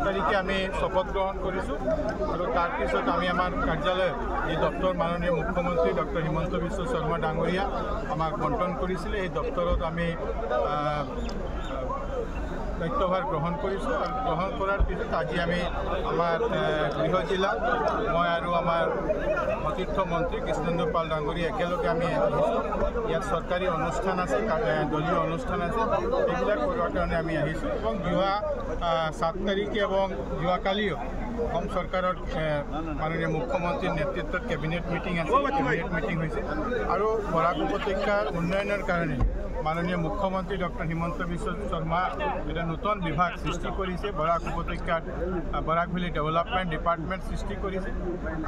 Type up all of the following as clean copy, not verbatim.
তাৰিখে আমি শপথ গ্ৰহণ কৰেছোঁ আৰু তাৰ পিছত আমি আমাৰ কাৰ্যালয়ত এই দপ্তৰ মাননীয় মুখ্যমন্ত্ৰী ডক্টৰ হিমন্ত বিশ্ব শৰ্মা ডাঙৰীয়া আমাক বণ্টন কৰিছিলে। এই দপ্তৰত আমি দায়িত্বভাৰ গ্ৰহণ কৰিছোঁ আৰু গ্ৰহণ কৰাৰ পিছত আজি আমি আমাৰ গৃহ জিলাত মই আৰু আমাৰ সতীৰ্থ মন্ত্ৰী কৃষ্ণেন্দু পাল ডাঙৰীয়া একেলগে আমি আহিছোঁ। ইয়াত চৰকাৰী অনুষ্ঠান আছে, দলীয় অনুষ্ঠান আছে, এইবিলাক কৰাৰ কাৰণে আমি আহিছোঁ এবং যোৱা 7 তাৰিখে এবং যোৱাকালিও অসম চৰকাৰৰ মাননীয় মুখ্যমন্ত্ৰীৰ নেতৃত্বত কেবিনেট মিটিং আছে, কেবিনেট মিটিং হৈছে আৰু বৰাক উপত্যকাৰ উন্নয়নৰ কাৰণে মাননীয় মুখ্যমন্ত্ৰী ডক্টৰ হিমন্ত বিশ্ব শৰ্মা এটা নতুন বিভাগ সৃষ্টি কৰিছে। বৰাক উপত্যকাত বৰাক ভেলী ডেভেলপমেণ্ট ডিপাৰ্টমেণ্ট সৃষ্টি কৰিছে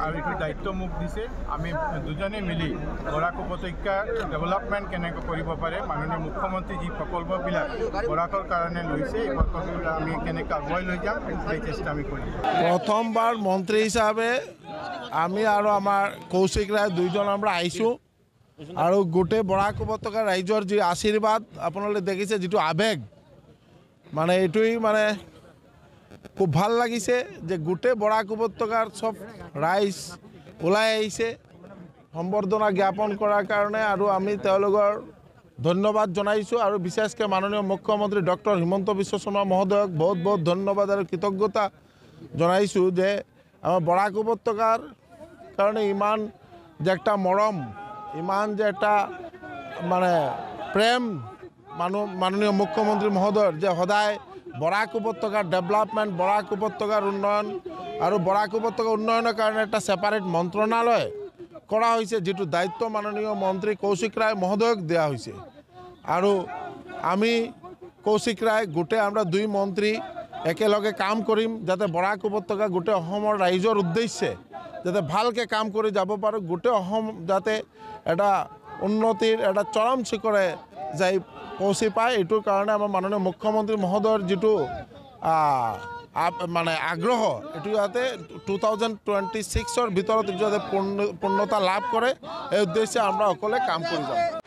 আৰু এইটো দায়িত্ব মোক দিছে। আমি দুজনে মিলি বৰাক উপত্যকাৰ ডেভেলপমেণ্ট কেনেকৈ কৰিব পাৰে, মাননীয় মুখ্যমন্ত্ৰী যি প্ৰকল্পবিলাক বৰাকৰ কাৰণে লৈছে এই প্ৰকল্পবিলাক আমি কেনেকৈ আগুৱাই লৈ যাম সেই চেষ্টা আমি কৰিম। প্ৰথমবাৰ মন্ত্ৰী হিচাপে আমি আৰু আমাৰ কৌশিক ৰায় দুইজন আমৰা আহিছোঁ আৰু গোটেই বৰাক উপত্যকাৰ ৰাইজৰ যি আশীৰ্বাদ আপোনালোকে দেখিছে, যিটো আবেগ, মানে এইটোই মানে খুব ভাল লাগিছে যে গোটেই বৰাক উপত্যকাৰ সব ৰাইজ ওলাই আহিছে সম্বৰ্ধনা জ্ঞাপন কৰাৰ কাৰণে আৰু আমি তেওঁলোকৰ ধন্যবাদ জনাইছোঁ আৰু বিশেষকৈ মাননীয় মুখ্যমন্ত্ৰী ডক্টৰ হিমন্ত বিশ্ব শৰ্মা মহোদয়ক বহুত বহুত ধন্যবাদ আৰু কৃতজ্ঞতা জনাইছোঁ যে আমাৰ বৰাক উপত্যকাৰ কাৰণে ইমান যে একটা মৰম, ইমান যে একটা মানে প্ৰেম মাননীয় মুখ্যমন্ত্ৰী মহোদয়ৰ যে সদায় বৰাক উপত্যকাৰ ডেভেলপমেণ্ট, বৰাক উপত্যকাৰ উন্নয়ন আৰু বৰাক উপত্যকা উন্নয়নৰ কাৰণে একটা সেপাৰেট মন্ত্ৰণালয় কৰা হৈছে, যেটো দায়িত্ব মাননীয় মন্ত্ৰী কৌশিক ৰায় মহোদয়ক দিয়া হৈছে। আৰু আমি কৌশিক ৰায় গোটেই আমৰা দুই মন্ত্ৰী একেলগে কাম কৰিম যাতে বৰাক উপত্যকা গোটেই অসমৰ ৰাইজৰ উদ্দেশ্যে যাতে ভালকৈ কাম কৰি যাব পাৰোঁ, গোটেই অসম যাতে এটা উন্নতিৰ এটা চৰম শিখৰে যাই পৌঁছি পায়। এইটোৰ কাৰণে আমাৰ মাননীয় মুখ্যমন্ত্ৰী মহোদয়ৰ যিটো মানে আগ্ৰহ, এইটো যাতে 2026-ৰ ভিতৰত যাতে পূৰ্ণতা লাভ কৰে এই উদ্দেশ্যে আমৰা সকলে কাম কৰি যাম।